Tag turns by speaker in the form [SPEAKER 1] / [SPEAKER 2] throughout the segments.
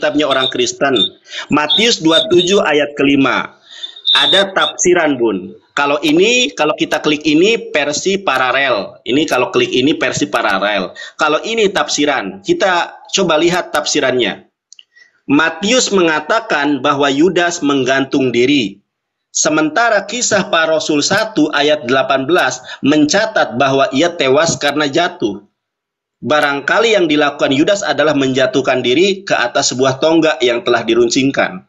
[SPEAKER 1] Alkitabnya orang Kristen. Matius 27 ayat kelima. Ada tafsiran, Bun. Kalau kita klik ini versi paralel. Ini kalau klik ini versi paralel. Kalau ini tafsiran, kita coba lihat tafsirannya. Matius mengatakan bahwa Yudas menggantung diri. Sementara Kisah Para Rasul 1 ayat 18 mencatat bahwa ia tewas karena jatuh. Barangkali yang dilakukan Yudas adalah menjatuhkan diri ke atas sebuah tonggak yang telah diruncingkan.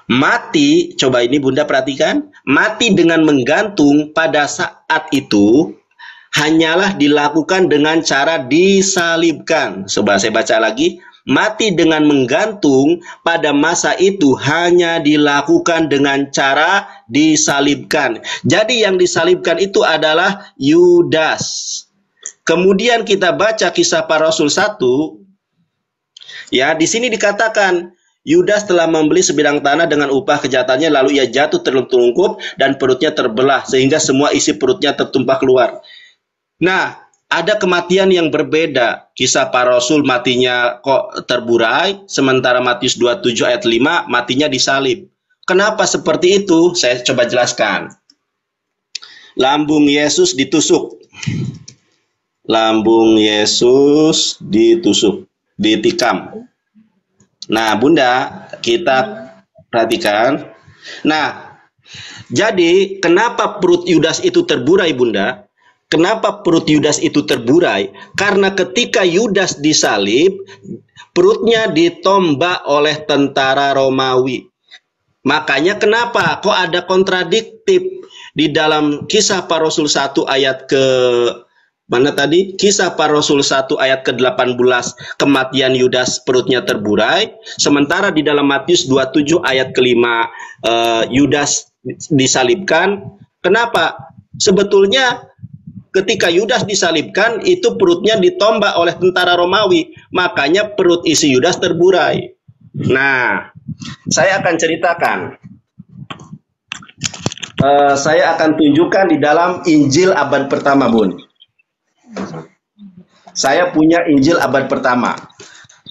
[SPEAKER 1] Mati, coba ini Bunda perhatikan, mati dengan menggantung pada saat itu hanyalah dilakukan dengan cara disalibkan. Coba saya baca lagi. Mati dengan menggantung pada masa itu hanya dilakukan dengan cara disalibkan. Jadi yang disalibkan itu adalah Yudas. Kemudian kita baca Kisah Para Rasul 1. Ya, di sini dikatakan Yudas telah membeli sebidang tanah dengan upah kejahatannya, lalu ia jatuh terlungkup dan perutnya terbelah sehingga semua isi perutnya tertumpah keluar. Nah, ada kematian yang berbeda. Kisah Para Rasul matinya kok terburai, sementara Matius 27 ayat 5 matinya disalib. Kenapa seperti itu? Saya coba jelaskan. Lambung Yesus ditusuk. Lambung Yesus ditusuk, ditikam. Nah, Bunda, kita perhatikan. Nah, jadi kenapa perut Yudas itu terburai, Bunda? Kenapa perut Yudas itu terburai? Karena ketika Yudas disalib, perutnya ditombak oleh tentara Romawi. Makanya kenapa? Kok ada kontradiktif di dalam Kisah Para Rasul 1 ayat ke mana tadi? Kisah Para Rasul 1 ayat ke-18 kematian Yudas perutnya terburai. Sementara di dalam Matius 27 ayat ke-5 Yudas disalibkan. Kenapa? Sebetulnya ketika Yudas disalibkan itu perutnya ditombak oleh tentara Romawi. Makanya perut isi Yudas terburai. Nah, saya akan ceritakan. Saya akan tunjukkan di dalam Injil abad pertama, Bun. Saya punya Injil abad pertama.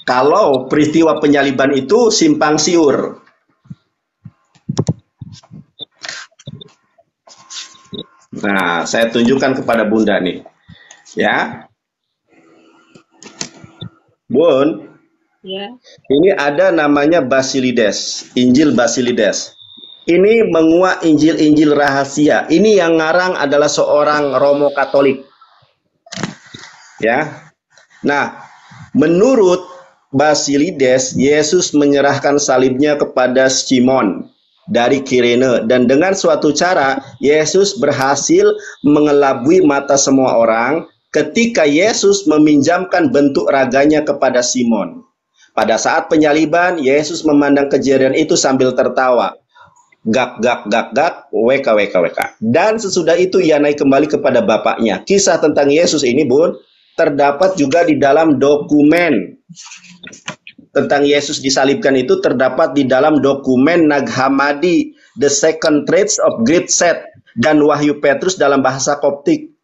[SPEAKER 1] Kalau peristiwa penyaliban itu simpang siur. Nah, saya tunjukkan kepada Bunda nih. Ya. Bun.
[SPEAKER 2] Ya.
[SPEAKER 1] Ini ada namanya Basilides, Injil Basilides. Ini menguak Injil-Injil rahasia. Ini yang ngarang adalah seorang Romo Katolik. Ya. Nah, menurut Basilides, Yesus menyerahkan salibnya kepada Simon dari Kirene, dan dengan suatu cara Yesus berhasil mengelabui mata semua orang ketika Yesus meminjamkan bentuk raganya kepada Simon. Pada saat penyaliban, Yesus memandang kejadian itu sambil tertawa. Gak, gak, gak, gak, weka, weka, weka. Dan sesudah itu ia naik kembali kepada Bapaknya. Kisah tentang Yesus ini, Bun, terdapat juga di dalam dokumen tentang Yesus disalibkan itu terdapat di dalam dokumen Nag Hammadi, The Second Traits of Great Set, dan Wahyu Petrus dalam bahasa Koptik,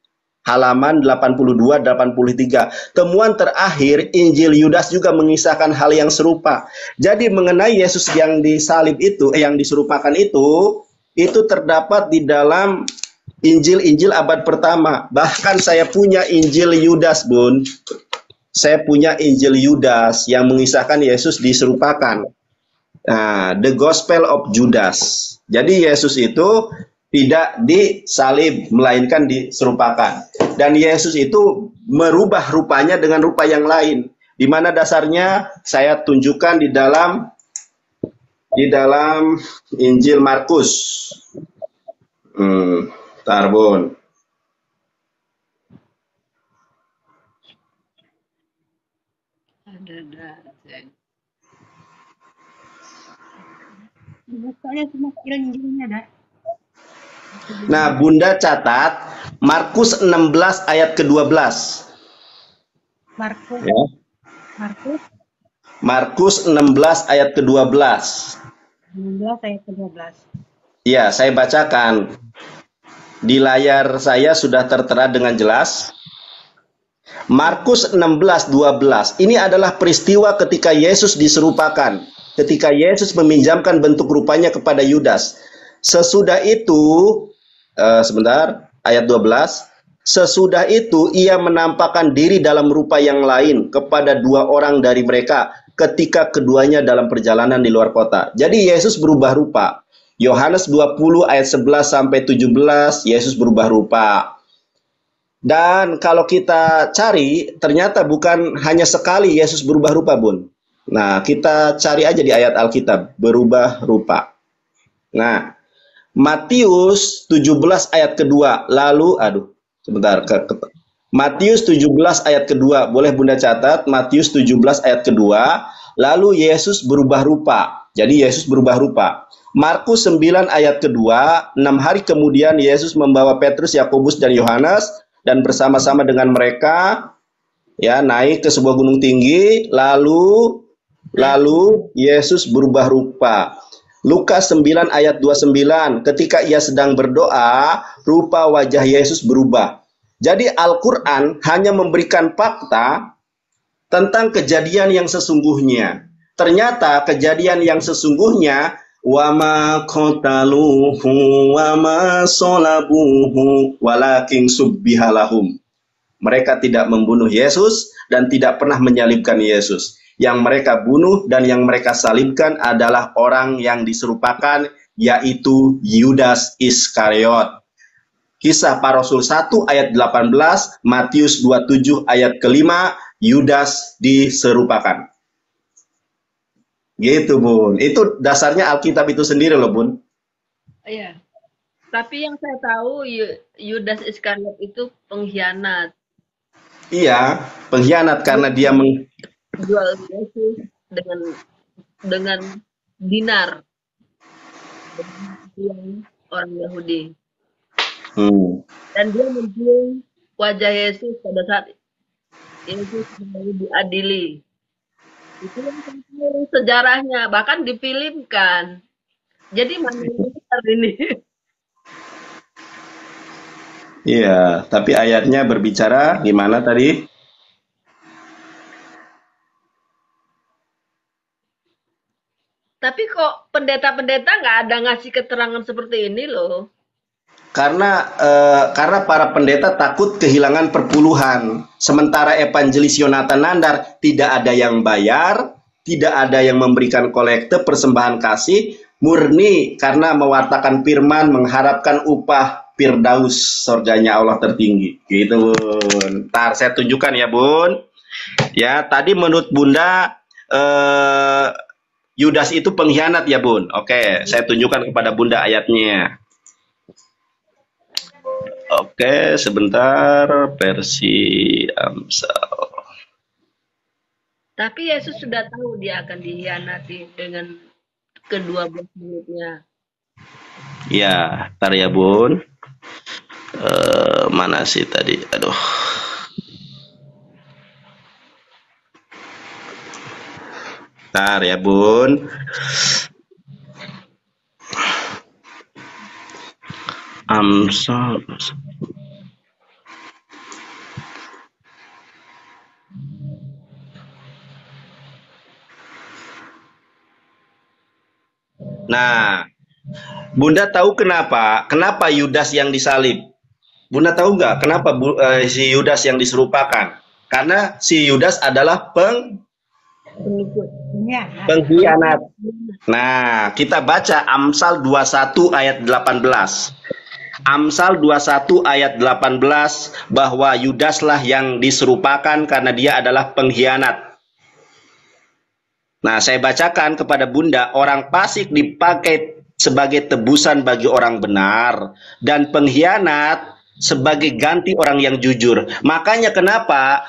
[SPEAKER 1] halaman 82-83. Temuan terakhir, Injil Yudas juga mengisahkan hal yang serupa. Jadi mengenai Yesus yang disalib itu, yang diserupakan itu terdapat di dalam Injil-Injil abad pertama. Bahkan saya punya Injil Yudas, Bun. Saya punya Injil Yudas yang mengisahkan Yesus diserupakan. Nah, The Gospel of Judas. Jadi Yesus itu tidak disalib, melainkan diserupakan. Dan Yesus itu merubah rupanya dengan rupa yang lain. Di mana dasarnya saya tunjukkan di dalam Injil Markus. Tarbon.
[SPEAKER 2] Bukanya cuma Injilnya dah.
[SPEAKER 1] Nah, Bunda catat Markus 16 ayat ke-12.
[SPEAKER 2] Markus.
[SPEAKER 1] Ya.
[SPEAKER 2] Markus
[SPEAKER 1] Markus 16 ayat ke-12.
[SPEAKER 2] 16 ayat ke-12.
[SPEAKER 1] Ya, saya bacakan. Di layar saya sudah tertera dengan jelas. Markus 16:12. Ini adalah peristiwa ketika Yesus diserupakan. Ketika Yesus meminjamkan bentuk rupanya kepada Yudas. Sesudah itu, sebentar, ayat 12. Sesudah itu ia menampakkan diri dalam rupa yang lain kepada dua orang dari mereka ketika keduanya dalam perjalanan di luar kota. Jadi Yesus berubah rupa. Yohanes 20 ayat 11 sampai 17, Yesus berubah rupa. Dan kalau kita cari, ternyata bukan hanya sekali Yesus berubah rupa, Bun. Nah, kita cari aja di ayat Alkitab, berubah rupa. Nah, Matius 17 ayat kedua, lalu, sebentar, Matius 17 ayat kedua, boleh Bunda catat, Matius 17 ayat kedua, lalu Yesus berubah rupa. Jadi Yesus berubah rupa. Markus 9 ayat kedua, 6 hari kemudian Yesus membawa Petrus, Yakobus, dan Yohanes, dan bersama-sama dengan mereka ya naik ke sebuah gunung tinggi, lalu Yesus berubah rupa. Lukas 9 ayat 29, ketika ia sedang berdoa, rupa wajah Yesus berubah. Jadi Al-Quran hanya memberikan fakta tentang kejadian yang sesungguhnya. Ternyata kejadian yang sesungguhnya, wama qataluhu wama solabuhu walakin subbihalahum. Mereka tidak membunuh Yesus dan tidak pernah menyalibkan Yesus. Yang mereka bunuh dan yang mereka salibkan adalah orang yang diserupakan, yaitu Yudas Iskariot. Kisah Para Rasul 1 ayat 18, Matius 27 ayat kelima, Yudas diserupakan. Gitu, Bun. Itu dasarnya Alkitab itu sendiri loh, Bun.
[SPEAKER 3] Iya. Tapi yang saya tahu Yudas Iskariot itu pengkhianat.
[SPEAKER 1] Iya, pengkhianat karena dia
[SPEAKER 3] Jual Yesus dengan dinar dengan orang Yahudi. Dan dia menjual wajah Yesus pada saat Yesus diadili. Itu yang sejarahnya, bahkan difilmkan. Jadi mana ini?
[SPEAKER 1] Iya, tapi ayatnya berbicara gimana tadi?
[SPEAKER 3] Tapi kok pendeta-pendeta nggak ada ngasih keterangan seperti ini loh.
[SPEAKER 1] Karena para pendeta takut kehilangan perpuluhan. Sementara Evangelis Yonatan Nandar tidak ada yang bayar, tidak ada yang memberikan kolekte persembahan kasih, murni karena mewartakan firman, mengharapkan upah Firdaus, surganya Allah tertinggi. Gitu, Bun. Ntar saya tunjukkan ya, Bun. Ya, tadi menurut Bunda Yudas itu pengkhianat ya, Bun. Oke, saya tunjukkan kepada Bunda ayatnya. Oke, sebentar, versi Amsal.
[SPEAKER 3] Tapi Yesus sudah tahu dia akan dikhianati dengan kedua belas muridnya.
[SPEAKER 1] Ya, ntar ya, Bun. Mana sih tadi? Aduh. Ntar ya, Bun. Amsal. Nah, Bunda tahu kenapa Yudas yang disalib? Bunda tahu nggak kenapa si Yudas yang diserupakan? Karena si Yudas adalah pengkhianat. Nah, kita baca Amsal 21 ayat 18. Amsal 21 ayat 18 bahwa Yudaslah yang diserupakan karena dia adalah pengkhianat. Nah, saya bacakan kepada Bunda, orang fasik dipakai sebagai tebusan bagi orang benar dan pengkhianat sebagai ganti orang yang jujur. Makanya kenapa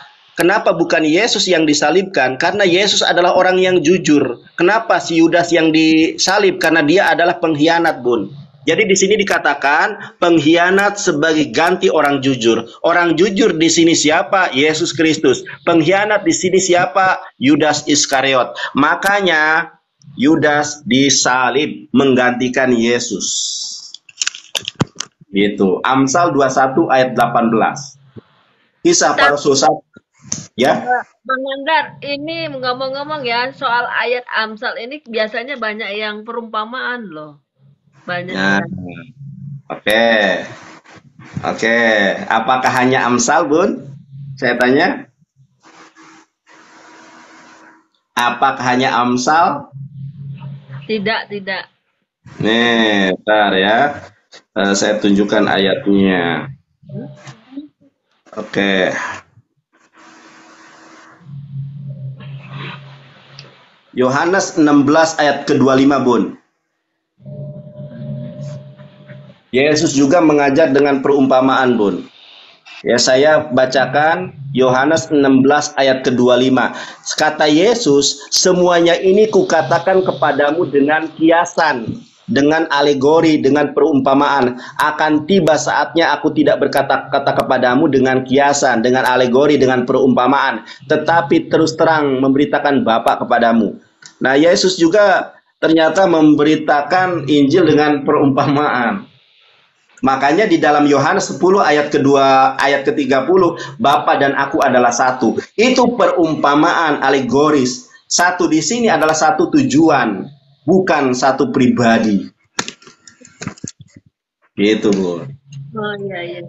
[SPEAKER 1] bukan Yesus yang disalibkan? Karena Yesus adalah orang yang jujur. Kenapa si Yudas yang disalib? Karena dia adalah pengkhianat, Bun. Jadi di sini dikatakan pengkhianat sebagai ganti orang jujur. Orang jujur di sini siapa? Yesus Kristus. Pengkhianat di sini siapa? Yudas Iskariot. Makanya Yudas disalib menggantikan Yesus. Gitu. Amsal 21 ayat 18. Kisah para
[SPEAKER 3] Tapi
[SPEAKER 1] Rasul 1, ya.
[SPEAKER 3] Bang Nandar, ini ngomong-ngomong ya soal ayat Amsal ini biasanya banyak yang perumpamaan loh. Banyak
[SPEAKER 1] Nah,
[SPEAKER 3] yang
[SPEAKER 1] oke. Oke, apakah hanya Amsal, Bun? Saya tanya, apakah hanya Amsal?
[SPEAKER 3] tidak.
[SPEAKER 1] Nih, bentar ya. Saya tunjukkan ayatnya. Oke. Yohanes 16 ayat ke-25, Bun. Yesus juga mengajar dengan perumpamaan, Bun. Ya, saya bacakan Yohanes 16 ayat ke-25. Kata Yesus, semuanya ini kukatakan kepadamu dengan kiasan, dengan alegori, dengan perumpamaan. Akan tiba saatnya aku tidak berkata-kata kepadamu dengan kiasan, dengan alegori, dengan perumpamaan, tetapi terus terang memberitakan Bapa kepadamu. Nah, Yesus juga ternyata memberitakan Injil dengan perumpamaan. Makanya di dalam Yohanes 10 ayat kedua ayat ke-30, Bapa dan aku adalah satu. Itu perumpamaan alegoris. Satu di sini adalah satu tujuan, bukan satu pribadi. Gitu, Bun.
[SPEAKER 3] Oh iya.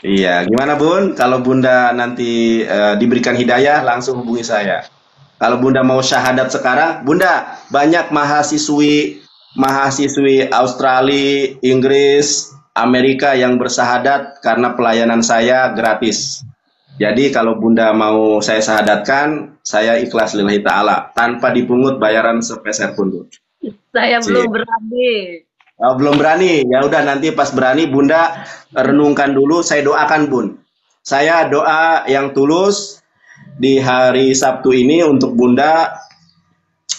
[SPEAKER 1] Iya, gimana, Bun? Kalau Bunda nanti diberikan hidayah, langsung hubungi saya. Kalau Bunda mau syahadat sekarang, Bunda, banyak mahasiswi Australia, Inggris, Amerika yang bersahadat karena pelayanan saya gratis. Jadi kalau Bunda mau saya sahadatkan, saya ikhlas lillahi ta'ala, tanpa dipungut bayaran sepeser pun, Bun.
[SPEAKER 3] Saya belum
[SPEAKER 1] Cik.
[SPEAKER 3] berani.
[SPEAKER 1] Oh, belum berani. Ya udah, nanti pas berani Bunda renungkan dulu, saya doakan, Bun. Saya doa yang tulus di hari Sabtu ini untuk Bunda.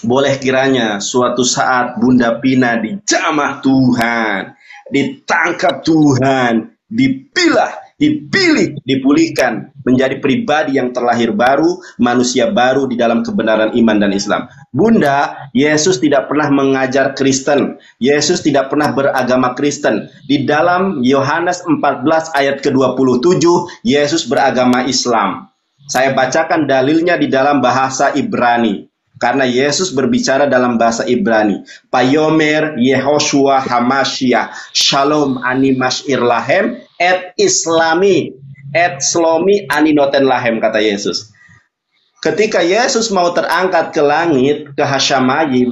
[SPEAKER 1] Boleh kiranya suatu saat Bunda Pina dijamah Tuhan, ditangkap Tuhan, dipilih, dipulihkan menjadi pribadi yang terlahir baru, manusia baru di dalam kebenaran iman dan Islam. Bunda, Yesus tidak pernah mengajar Kristen. Yesus tidak pernah beragama Kristen. Di dalam Yohanes 14 ayat ke-27, Yesus beragama Islam. Saya bacakan dalilnya di dalam bahasa Ibrani. Karena Yesus berbicara dalam bahasa Ibrani. Payomer Yehoshua Hamashiach Shalom ani mashir lahem et islami et slomi ani noten lahem, kata Yesus. Ketika Yesus mau terangkat ke langit, ke Hasyamayim,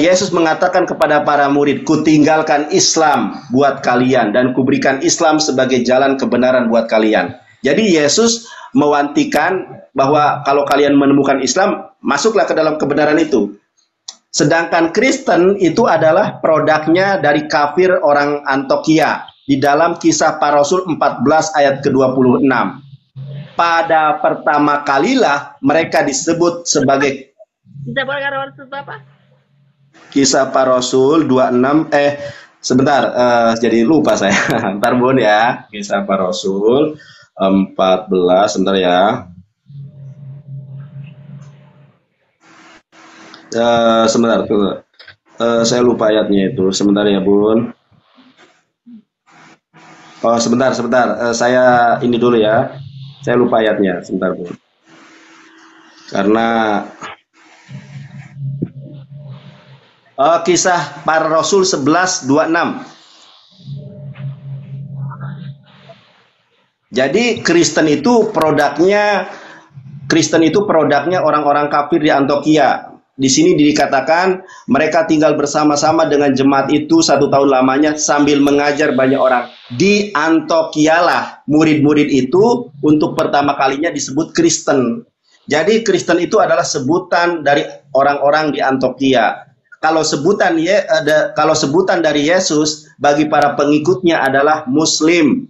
[SPEAKER 1] Yesus mengatakan kepada para murid, kutinggalkan Islam buat kalian dan kuberikan Islam sebagai jalan kebenaran buat kalian. Jadi Yesus mewantikan bahwa kalau kalian menemukan Islam, masuklah ke dalam kebenaran itu. Sedangkan Kristen itu adalah produknya dari kafir orang Antioquia. Di dalam Kisah Para Rasul 14 ayat ke-26. Pada pertama kalilah mereka disebut sebagai
[SPEAKER 3] Bisa boleh Rasul apa?
[SPEAKER 1] Kisah Para Rasul 26 sebentar, jadi lupa saya. Ntar, Bun, ya. Kisah Para Rasul 14, sebentar ya. Sebentar. Saya lupa ayatnya itu. Sebentar ya, Bun. Oh, sebentar. Saya ini dulu ya. Saya lupa ayatnya. Sebentar, Bun. Karena Kisah Para Rasul 11:26. Jadi Kristen itu produknya orang-orang kafir di Antioquia. Di sini dikatakan mereka tinggal bersama-sama dengan jemaat itu 1 tahun lamanya sambil mengajar banyak orang. Di Antioquia lah murid-murid itu untuk pertama kalinya disebut Kristen. Jadi Kristen itu adalah sebutan dari orang-orang di Antioquia. Kalau sebutan dari Yesus bagi para pengikutnya adalah Muslim.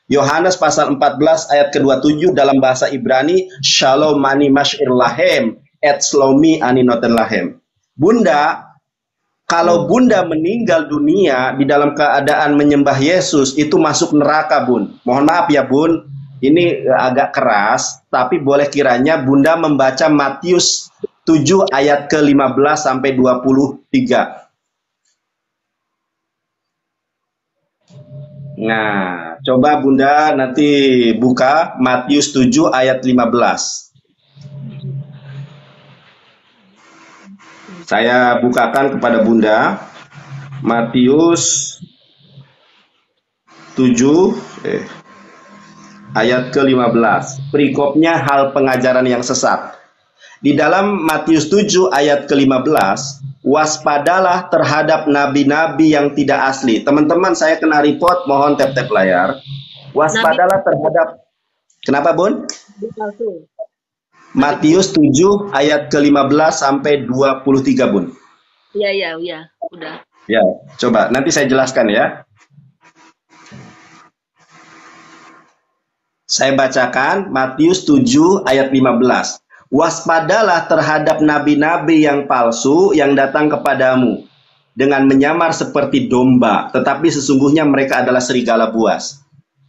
[SPEAKER 1] Yohanes pasal 14 ayat ke-27 dalam bahasa Ibrani, Shalom ani mashir lahem et slomi ani noten lahem. Bunda, kalau Bunda meninggal dunia di dalam keadaan menyembah Yesus, itu masuk neraka, Bun. Mohon maaf ya, Bun. Ini agak keras, tapi boleh kiranya Bunda membaca Matius 7 ayat ke-15 sampai 23. Nah, coba Bunda nanti buka Matius 7 ayat 15. Saya bukakan kepada Bunda Matius 7 ayat ke-15. Perikopnya hal pengajaran yang sesat. Di dalam Matius 7 ayat ke-15, waspadalah terhadap nabi-nabi yang tidak asli. Teman-teman, saya kena report, mohon tap-tap layar. Waspadalah terhadap, kenapa Bun?
[SPEAKER 3] Palsu.
[SPEAKER 1] Matius 7 ayat ke-15 sampai 23 Bun.
[SPEAKER 3] Iya, udah.
[SPEAKER 1] Ya, coba nanti saya jelaskan ya. Saya bacakan Matius 7 ayat 15. Waspadalah terhadap nabi-nabi yang palsu yang datang kepadamu dengan menyamar seperti domba, tetapi sesungguhnya mereka adalah serigala buas.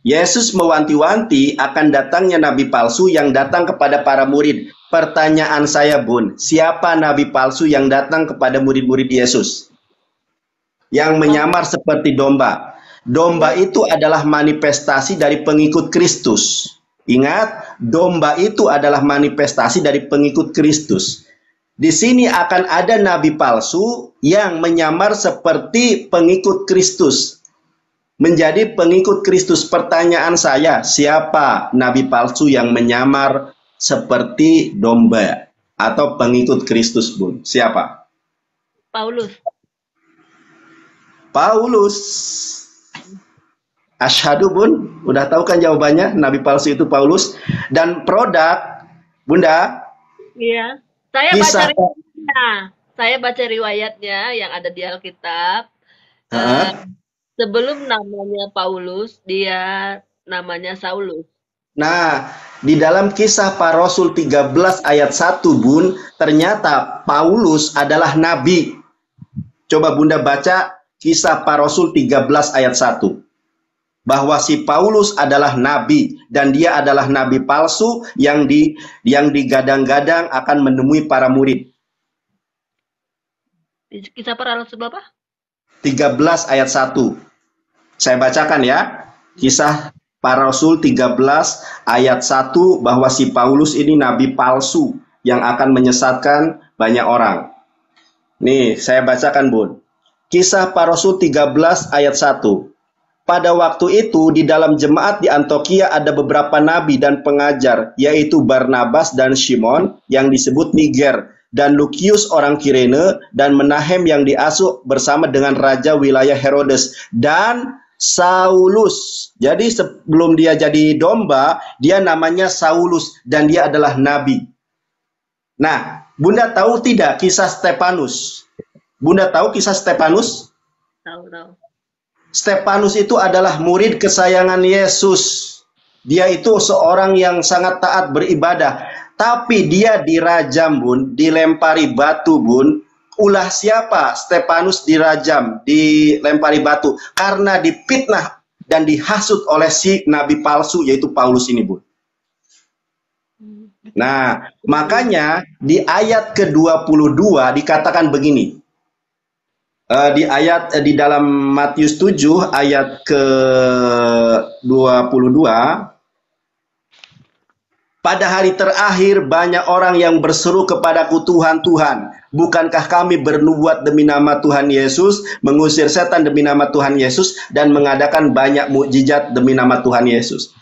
[SPEAKER 1] Yesus mewanti-wanti akan datangnya nabi palsu yang datang kepada para murid. Pertanyaan saya Bun, siapa nabi palsu yang datang kepada murid-murid Yesus? Yang menyamar seperti domba. Domba itu adalah manifestasi dari pengikut Kristus. Ingat, domba itu adalah manifestasi dari pengikut Kristus. Di sini akan ada nabi palsu yang menyamar seperti pengikut Kristus. Menjadi pengikut Kristus. Pertanyaan saya, siapa nabi palsu yang menyamar seperti domba atau pengikut Kristus, Bun? Siapa?
[SPEAKER 3] Paulus.
[SPEAKER 1] Asyhadu Bun, udah tahu kan jawabannya, nabi palsu itu Paulus. Dan produk, Bunda,
[SPEAKER 3] Iya. Saya baca riwayatnya yang ada di Alkitab. Sebelum namanya Paulus, dia namanya Saulus.
[SPEAKER 1] Nah, di dalam Kisah Para Rasul 13 ayat 1 Bun, ternyata Paulus adalah nabi. Coba Bunda baca Kisah Para Rasul 13 ayat 1. Bahwa si Paulus adalah nabi dan dia adalah nabi palsu yang digadang-gadang akan menemui para murid.
[SPEAKER 3] Kisah Para Rasul berapa?
[SPEAKER 1] 13 ayat 1. Saya bacakan ya. Kisah Para Rasul 13 ayat 1 bahwa si Paulus ini nabi palsu yang akan menyesatkan banyak orang. Nih, saya bacakan Bun. Kisah Para Rasul 13 ayat 1. Pada waktu itu di dalam jemaat di Antioquia ada beberapa nabi dan pengajar, yaitu Barnabas dan Simon yang disebut Niger, dan Lukius orang Kirene, dan Menahem yang diasuh bersama dengan raja wilayah Herodes, dan Saulus. Jadi sebelum dia jadi domba, dia namanya Saulus dan dia adalah nabi. Nah, Bunda tahu tidak kisah Stefanus? Bunda tahu kisah Stefanus?
[SPEAKER 3] Tahu.
[SPEAKER 1] Stefanus itu adalah murid kesayangan Yesus. Dia itu seorang yang sangat taat beribadah. Tapi dia dirajam Bun, dilempari batu Bun. Ulah siapa Stefanus dirajam, dilempari batu? Karena dipitnah dan dihasut oleh si nabi palsu yaitu Paulus ini Bun. Nah, makanya di ayat ke-22 dikatakan begini. Di dalam Matius 7 ayat ke-22, pada hari terakhir banyak orang yang berseru kepadaku, Tuhan, Tuhan, bukankah kami bernubuat demi nama Tuhan Yesus, mengusir setan demi nama Tuhan Yesus, dan mengadakan banyak mukjizat demi nama Tuhan Yesus?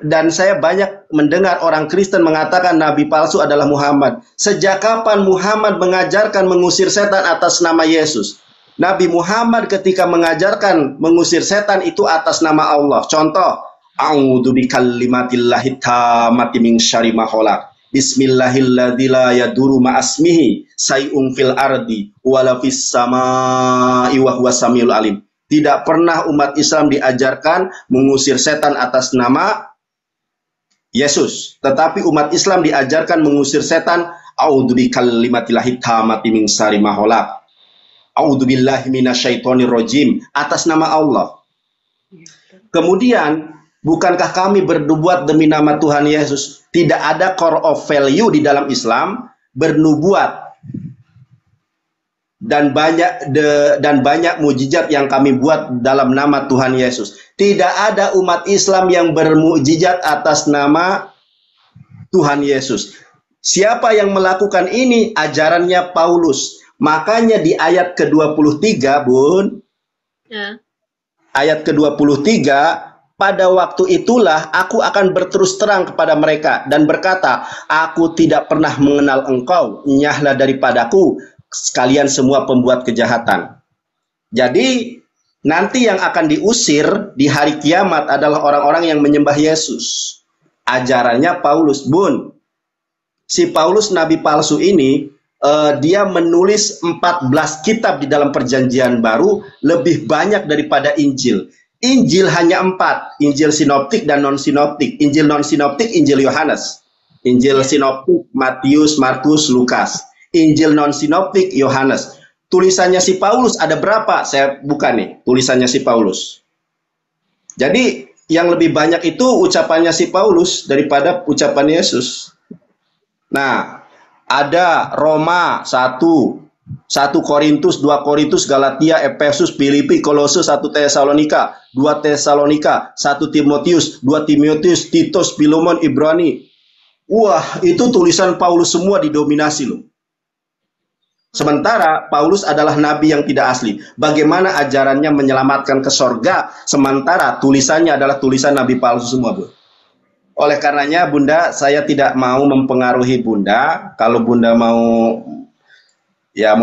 [SPEAKER 1] Dan saya banyak mendengar orang Kristen mengatakan nabi palsu adalah Muhammad. Sejak kapan Muhammad mengajarkan mengusir setan atas nama Yesus? Nabi Muhammad ketika mengajarkan mengusir setan itu atas nama Allah. Contoh, a'udzu bikalimatillahi tammati min syarri ma khalaq. Bismillahilladzi la yadurru ma'asmihi say'un fil ardi wala fis samaa'i wa huwas samiul alim. Tidak pernah umat Islam diajarkan mengusir setan atas nama Yesus. Tetapi umat Islam diajarkan mengusir setan a'udzu bikalimatillahi tammati min syarri ma khalaq. A'udzu billahi minasyaitonir rajim atas nama Allah. Kemudian, bukankah kami bernubuat demi nama Tuhan Yesus? Tidak ada core of value di dalam Islam bernubuat dan banyak mujizat yang kami buat dalam nama Tuhan Yesus. Tidak ada umat Islam yang bermujizat atas nama Tuhan Yesus. Siapa yang melakukan ini? Ajarannya Paulus. Makanya di ayat ke-23, Bun,
[SPEAKER 3] Ya.
[SPEAKER 1] ayat ke-23, pada waktu itulah aku akan berterus terang kepada mereka dan berkata, aku tidak pernah mengenal engkau, enyahlah daripadaku, sekalian semua pembuat kejahatan. Jadi, nanti yang akan diusir di hari kiamat adalah orang-orang yang menyembah Yesus. Ajarannya Paulus, Bun. Si Paulus, nabi palsu ini, dia menulis 14 kitab di dalam perjanjian baru, lebih banyak daripada Injil. Injil hanya 4, Injil sinoptik dan non-sinoptik. Injil non-sinoptik, Injil Yohanes. Injil sinoptik, Matius, Markus, Lukas. Injil non-sinoptik, Yohanes. Tulisannya si Paulus ada berapa? Saya buka nih, tulisannya si Paulus. Jadi, yang lebih banyak itu ucapannya si Paulus daripada ucapan Yesus. Nah, ada Roma 1, 1 Korintus, 2 Korintus, Galatia, Efesus, Filipi, Kolose, 1 Tesalonika, 2 Tesalonika, 1 Timotius, 2 Timotius, Titus, Filemon, Ibrani. Wah, itu tulisan Paulus semua didominasi loh. Sementara Paulus adalah nabi yang tidak asli. Bagaimana ajarannya menyelamatkan ke sorga, sementara tulisannya adalah tulisan nabi palsu semua, Bu. Oleh karenanya, Bunda, saya tidak mau mempengaruhi Bunda. Kalau Bunda mau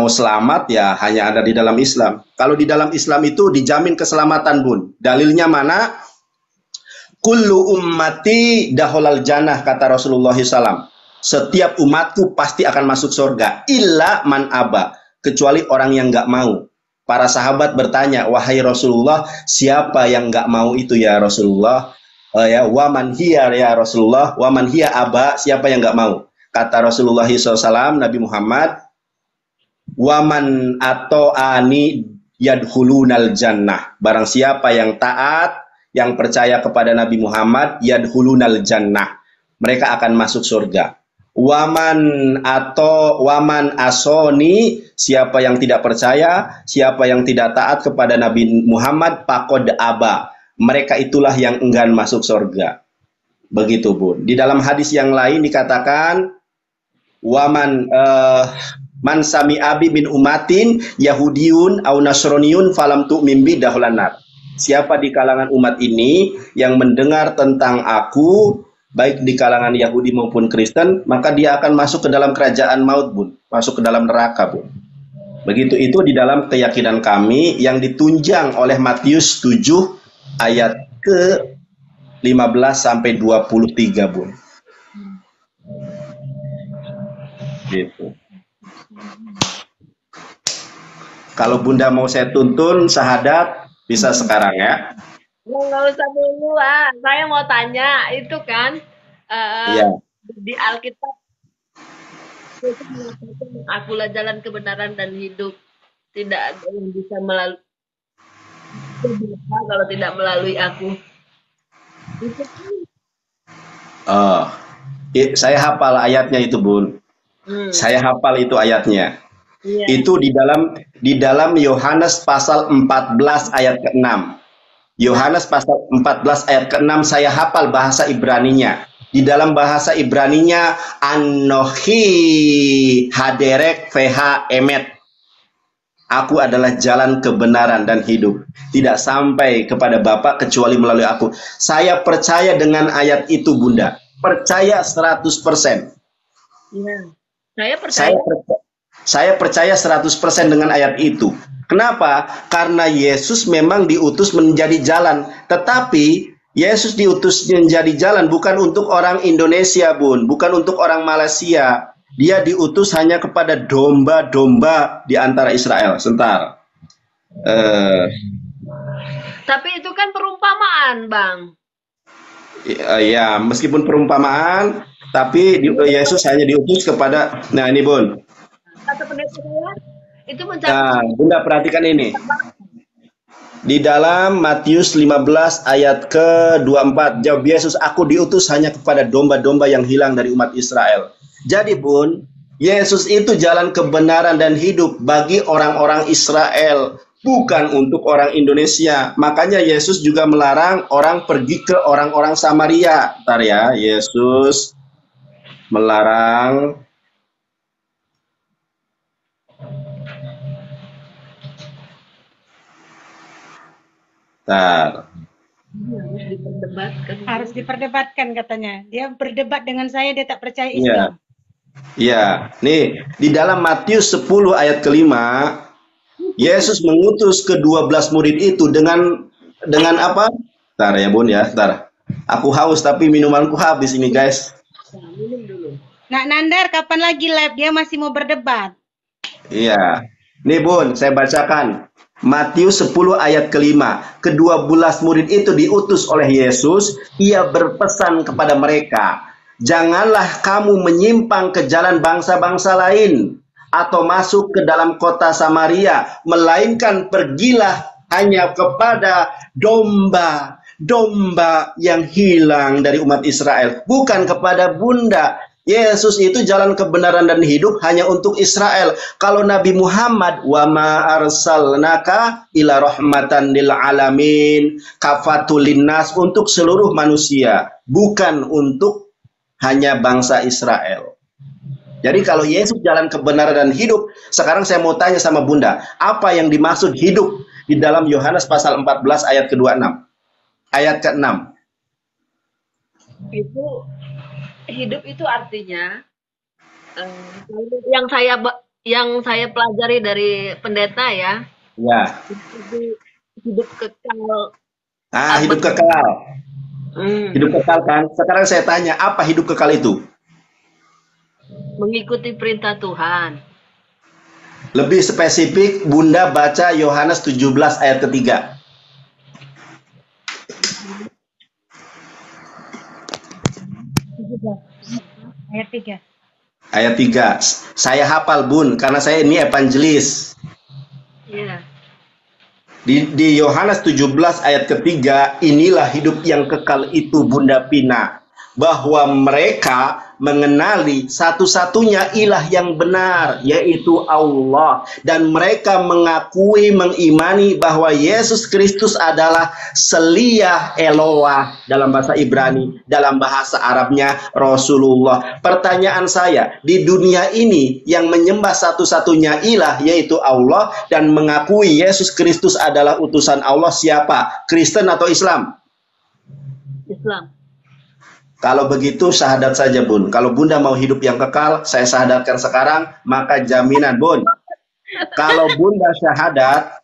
[SPEAKER 1] selamat, ya hanya ada di dalam Islam. Kalau di dalam Islam itu dijamin keselamatan, Bun. Dalilnya mana? Kullu ummati daholal jannah, kata Rasulullah SAW. Setiap umatku pasti akan masuk surga. Illa man aba. Kecuali orang yang nggak mau. Para sahabat bertanya, wahai Rasulullah, siapa yang nggak mau itu ya Rasulullah? Waman hiya ya Rasulullah, waman hiya aba, siapa yang nggak mau? Kata Rasulullah SAW, Nabi Muhammad, waman ato'ani yadkhulunal jannah. Barang siapa yang taat, yang percaya kepada Nabi Muhammad, yadkhulunal jannah. Mereka akan masuk surga. Waman asoni, siapa yang tidak percaya, siapa yang tidak taat kepada Nabi Muhammad, faqad aba. Mereka itulah yang enggan masuk surga. Begitu, Bun. Di dalam hadis yang lain dikatakan, waman man sami abi min umatin yahudiyun au nasroniyun falam tu'min bi dahlanar. Siapa di kalangan umat ini yang mendengar tentang aku, baik di kalangan Yahudi maupun Kristen, maka dia akan masuk ke dalam kerajaan maut, Bun. Masuk ke dalam neraka, Bun. Begitu itu di dalam keyakinan kami yang ditunjang oleh Matius 7 ayat ke-15 sampai 23, Bun. Gitu. Kalau Bunda mau saya tuntun syahadat, bisa sekarang ya.
[SPEAKER 3] Nggak usah dulu, saya mau tanya, itu kan
[SPEAKER 1] Iya.
[SPEAKER 3] di Alkitab itu mengatakan, akulah jalan kebenaran dan hidup. Tidak ada yang bisa melalui kalau tidak melalui aku. Itu kan.
[SPEAKER 1] Saya hafal ayatnya itu, Bun. Saya hafal itu ayatnya.
[SPEAKER 3] Iya.
[SPEAKER 1] Itu di dalam Yohanes pasal 14 ayat ke-6. Yohanes pasal 14 ayat ke-6 saya hafal bahasa Ibraninya. Di dalam bahasa Ibraninya, Anohi haderek veha emet. Aku adalah jalan kebenaran dan hidup. Tidak sampai kepada Bapa kecuali melalui aku. Saya percaya dengan ayat itu, Bunda. Percaya 100%.
[SPEAKER 3] Iya. Saya percaya.
[SPEAKER 1] Saya percaya 100% dengan ayat itu. Kenapa? Karena Yesus memang diutus menjadi jalan. Tetapi Yesus diutus menjadi jalan bukan untuk orang Indonesia, Bun. Bukan untuk orang Malaysia. Dia diutus hanya kepada domba-domba di antara Israel. Sebentar.
[SPEAKER 3] Tapi itu kan perumpamaan, Bang.
[SPEAKER 1] Ya, meskipun perumpamaan, tapi Yesus hanya diutus kepada... Nah, ini, Bun.
[SPEAKER 3] Kata pendeta saya, itu mencapai...
[SPEAKER 1] Nah, Bunda perhatikan ini. Di dalam Matius 15 ayat ke-24, jawab Yesus, aku diutus hanya kepada domba-domba yang hilang dari umat Israel. Jadi, Bun, Yesus itu jalan kebenaran dan hidup bagi orang-orang Israel, bukan untuk orang Indonesia. Makanya Yesus juga melarang orang pergi ke orang-orang Samaria. Bentar ya, Yesus melarang. Bentar.
[SPEAKER 3] Harus diperdebatkan.
[SPEAKER 2] Harus diperdebatkan katanya. Dia berdebat dengan saya, dia tak percaya
[SPEAKER 1] Iya.
[SPEAKER 2] Islam.
[SPEAKER 1] Ya, nih di dalam Matius 10 ayat kelima, Yesus mengutus ke-12 murid itu dengan apa? Bentar ya Bun ya, bentar. Aku haus tapi minumanku habis ini guys.
[SPEAKER 3] Nah, minum dulu.
[SPEAKER 2] Nak Nandar, kapan lagi live? Dia masih mau berdebat.
[SPEAKER 1] Iya. Nih Bun, saya bacakan. Matius 10 ayat kelima. Ke-12 murid itu diutus oleh Yesus. Ia berpesan kepada mereka, janganlah kamu menyimpang ke jalan bangsa-bangsa lain atau masuk ke dalam kota Samaria, melainkan pergilah hanya kepada domba-domba yang hilang dari umat Israel, bukan kepada bunda. Yesus itu jalan kebenaran dan hidup hanya untuk Israel. Kalau Nabi Muhammad, wa ma arsalnaka ila rahmatan lil alamin, kafatul linnas, untuk seluruh manusia, bukan untuk hanya bangsa Israel. Jadi kalau Yesus jalan kebenaran dan hidup, sekarang saya mau tanya sama Bunda, apa yang dimaksud hidup di dalam Yohanes pasal 14 ayat ke-26? Ayat ke-6.
[SPEAKER 3] Itu hidup itu artinya yang saya pelajari dari pendeta ya,
[SPEAKER 1] Ya.
[SPEAKER 3] hidup kekal.
[SPEAKER 1] Hidup kekal. Hidup kekal kan? Sekarang saya tanya, apa hidup kekal itu?
[SPEAKER 3] Mengikuti perintah Tuhan.
[SPEAKER 1] Lebih spesifik, Bunda baca Yohanes 17 ayat ketiga.
[SPEAKER 2] Ayat 3.
[SPEAKER 1] Ayat 3. Saya hafal Bun, karena saya ini evangelis.
[SPEAKER 3] Iya.
[SPEAKER 1] Di Yohanes 17 ayat ketiga, inilah hidup yang kekal itu Bunda Pina, bahwa mereka mengenali satu-satunya ilah yang benar, yaitu Allah, dan mereka mengakui, mengimani bahwa Yesus Kristus adalah Seliyah Eloah dalam bahasa Ibrani, dalam bahasa Arabnya Rasulullah. Pertanyaan saya, di dunia ini yang menyembah satu-satunya ilah yaitu Allah dan mengakui Yesus Kristus adalah utusan Allah, siapa? Kristen atau Islam?
[SPEAKER 3] Islam.
[SPEAKER 1] Kalau begitu syahadat saja Bun. Kalau Bunda mau hidup yang kekal, saya syahadatkan sekarang, maka jaminan Bun. Kalau Bunda syahadat,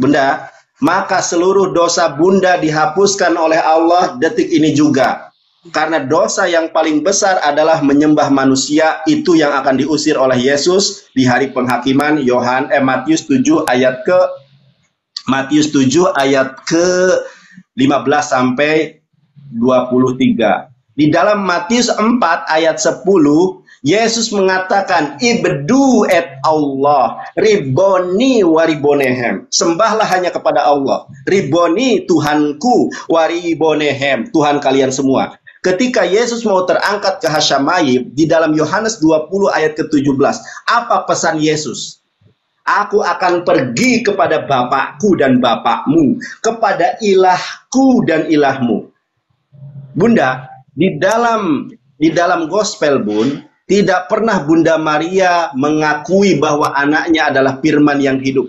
[SPEAKER 1] Bunda, maka seluruh dosa Bunda dihapuskan oleh Allah detik ini juga. Karena dosa yang paling besar adalah menyembah manusia, itu yang akan diusir oleh Yesus di hari penghakiman. Matius 7 ayat ke 15 sampai 23. Di dalam Matius 4 ayat 10, Yesus mengatakan, ibdu et Allah, riboni waribonehem. Sembahlah hanya kepada Allah. Riboni Tuhanku, waribonehem, Tuhan kalian semua. Ketika Yesus mau terangkat ke Hasyamayib, di dalam Yohanes 20 ayat ke-17, apa pesan Yesus? Aku akan pergi kepada Bapakku dan Bapakmu, kepada ilahku dan ilahmu. Bunda, di dalam gospel Bun, tidak pernah Bunda Maria mengakui bahwa anaknya adalah firman yang hidup.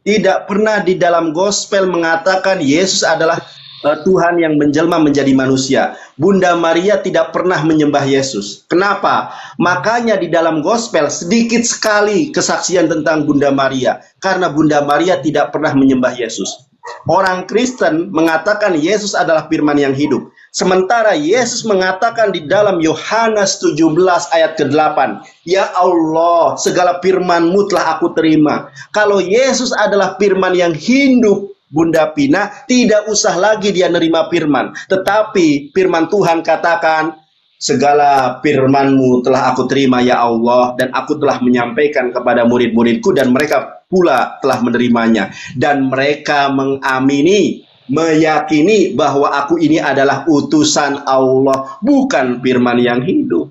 [SPEAKER 1] Tidak pernah di dalam gospel mengatakan Yesus adalah Tuhan yang menjelma menjadi manusia. Bunda Maria tidak pernah menyembah Yesus. Kenapa? Makanya di dalam gospel sedikit sekali kesaksian tentang Bunda Maria. Karena Bunda Maria tidak pernah menyembah Yesus. Orang Kristen mengatakan Yesus adalah firman yang hidup. Sementara Yesus mengatakan di dalam Yohanes 17 ayat ke-8, ya Allah, segala firman-Mu telah aku terima. Kalau Yesus adalah firman yang hidup, Bunda Pina, tidak usah lagi dia nerima firman. Tetapi firman Tuhan katakan, segala firman-Mu telah aku terima ya Allah, dan aku telah menyampaikan kepada murid-muridku, dan mereka pula telah menerimanya. Dan mereka mengamini, meyakini bahwa aku ini adalah utusan Allah, bukan firman yang hidup.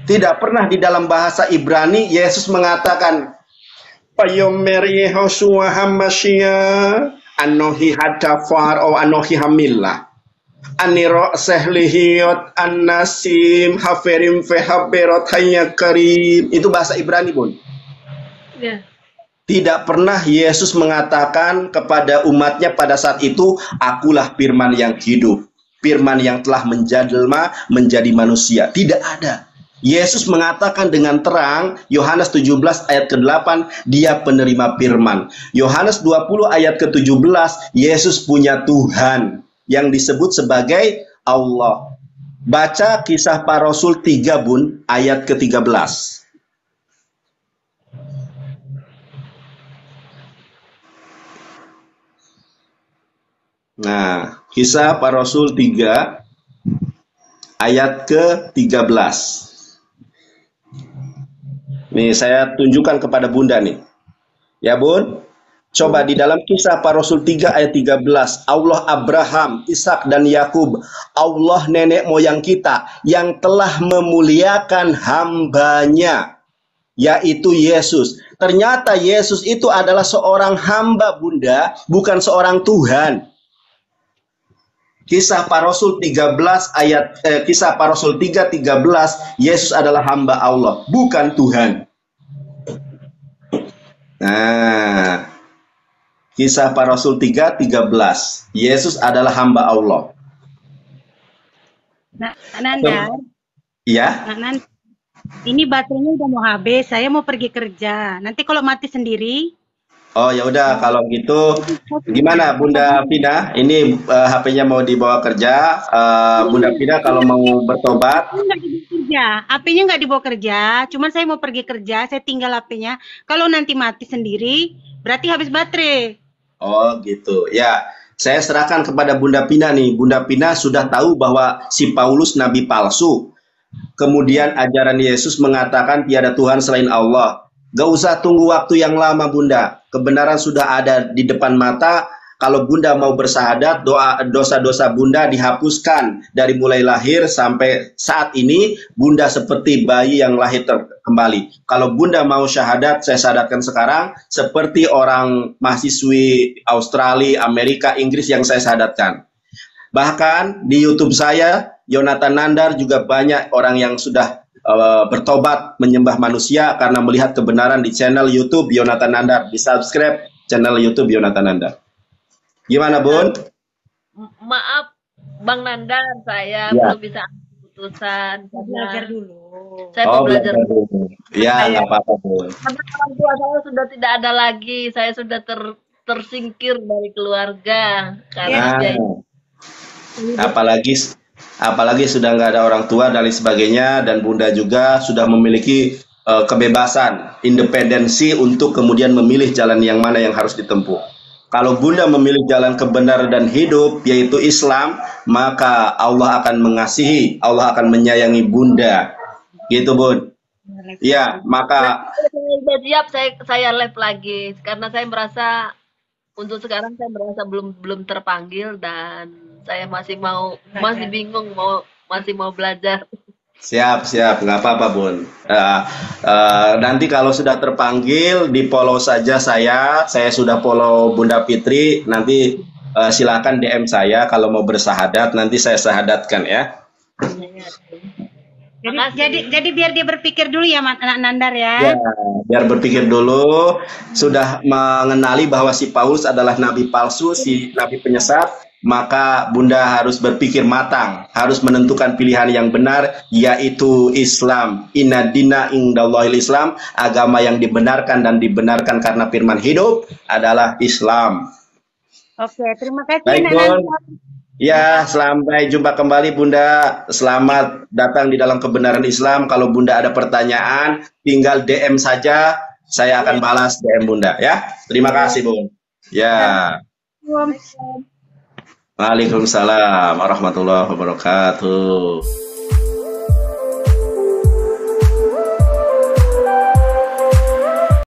[SPEAKER 1] Tidak pernah di dalam bahasa Ibrani Yesus mengatakan Payomer Yehoshua Hamasya Anohi Hadafar o Anohi Hamillah Aniro Sehlihiyot An-Nasim Haferim Fehaberot Hanya Karim. Itu bahasa Ibrani, Bun.
[SPEAKER 3] Ya.
[SPEAKER 1] Tidak pernah Yesus mengatakan kepada umatnya pada saat itu, akulah firman yang hidup, firman yang telah menjelma menjadi manusia. Tidak ada. Yesus mengatakan dengan terang, Yohanes 17 ayat ke-8, dia penerima firman. Yohanes 20 ayat ke-17, Yesus punya Tuhan yang disebut sebagai Allah. Baca Kisah Para Rasul 3, Bun, ayat ke-13. Nah, Kisah Para Rasul 3 ayat ke-13. Nih, saya tunjukkan kepada Bunda nih. Ya, Bun. Coba di dalam Kisah Para Rasul 3 ayat 13. Allah Abraham, Ishak dan Yakub, Allah nenek moyang kita yang telah memuliakan hambanya, yaitu Yesus. Ternyata Yesus itu adalah seorang hamba, Bunda, bukan seorang Tuhan. Kisah Para Rasul 13 ayat Kisah Para Rasul 3:13, Yesus adalah hamba Allah, bukan Tuhan. Nah, Kisah Para Rasul 3:13, Yesus adalah hamba Allah.
[SPEAKER 2] Nah, Nanda,
[SPEAKER 1] Ya.
[SPEAKER 2] Nanda, ini baterainya udah mau habis. Saya mau pergi kerja. Nanti kalau mati sendiri,
[SPEAKER 1] Oh ya udah, kalau gitu gimana Bunda Pina? Ini HP-nya mau dibawa kerja. Bunda Pina kalau mau bertobat,
[SPEAKER 2] nggak dibawa kerja. HP-nya nggak dibawa kerja. Cuman saya mau pergi kerja, saya tinggal HP-nya. Kalau nanti mati sendiri, berarti habis baterai.
[SPEAKER 1] oh gitu. Ya, saya serahkan kepada Bunda Pina nih. Bunda Pina sudah tahu bahwa si Paulus nabi palsu. Kemudian ajaran Yesus mengatakan tiada Tuhan selain Allah. Gak usah tunggu waktu yang lama, Bunda. Kebenaran sudah ada di depan mata. Kalau Bunda mau bersahadat, dosa-dosa Bunda dihapuskan dari mulai lahir sampai saat ini. Bunda seperti bayi yang lahir kembali. Kalau Bunda mau syahadat, saya syahadatkan sekarang seperti orang mahasiswi Australia, Amerika, Inggris yang saya syahadatkan. Bahkan di YouTube saya, Yonatan Nandar, juga banyak orang yang sudah bertobat menyembah manusia karena melihat kebenaran di channel YouTube Yonatan Nandar. Di subscribe channel YouTube Yonatan Nandar. Gimana, Bun?
[SPEAKER 3] Maaf, Bang Nandar, saya
[SPEAKER 1] Ya.
[SPEAKER 3] belum bisa ambil keputusan
[SPEAKER 2] Belajar
[SPEAKER 3] karena
[SPEAKER 2] dulu.
[SPEAKER 3] saya mau belajar.
[SPEAKER 1] dulu. Ya, nggak apa-apa, Bun.
[SPEAKER 3] Karena orang tua saya sudah tidak ada lagi, saya sudah tersingkir dari keluarga karena
[SPEAKER 1] Nah,
[SPEAKER 3] biaya.
[SPEAKER 1] apalagi sudah nggak ada orang tua dan lain sebagainya, dan Bunda juga sudah memiliki kebebasan, independensi untuk kemudian memilih jalan yang mana yang harus ditempuh. Kalau Bunda memilih jalan kebenaran dan hidup, yaitu Islam, maka Allah akan mengasihi, Allah akan menyayangi Bunda. Gitu, Bun. Ya, maka
[SPEAKER 3] Saya sudah siap, saya live lagi karena saya merasa untuk sekarang saya merasa belum terpanggil dan saya masih bingung masih mau belajar.
[SPEAKER 1] siap, nggak apa-apa, Bun. Nanti kalau sudah terpanggil, di follow saja saya sudah follow Bunda Fitri. Nanti silakan DM saya kalau mau bersahadat, nanti saya sahadatkan ya.
[SPEAKER 2] Jadi biar dia berpikir dulu ya, anak Nandar
[SPEAKER 1] Ya,
[SPEAKER 2] ya.
[SPEAKER 1] biar berpikir dulu, sudah mengenali bahwa si Paulus adalah nabi palsu, si nabi penyesat, maka Bunda harus berpikir matang, harus menentukan pilihan yang benar, yaitu Islam. Inna dina indallahil Islam, agama yang dibenarkan dan dibenarkan karena firman hidup adalah Islam.
[SPEAKER 2] Oke, terima kasih,
[SPEAKER 1] Baik,
[SPEAKER 2] Nak
[SPEAKER 1] Bun.
[SPEAKER 2] Nandar.
[SPEAKER 1] Ya, sampai jumpa kembali, Bunda. Selamat datang di dalam kebenaran Islam. Kalau Bunda ada pertanyaan, tinggal DM saja. Saya akan balas DM Bunda ya. Terima kasih, Bun. Ya. Waalaikumsalam warahmatullahi wabarakatuh.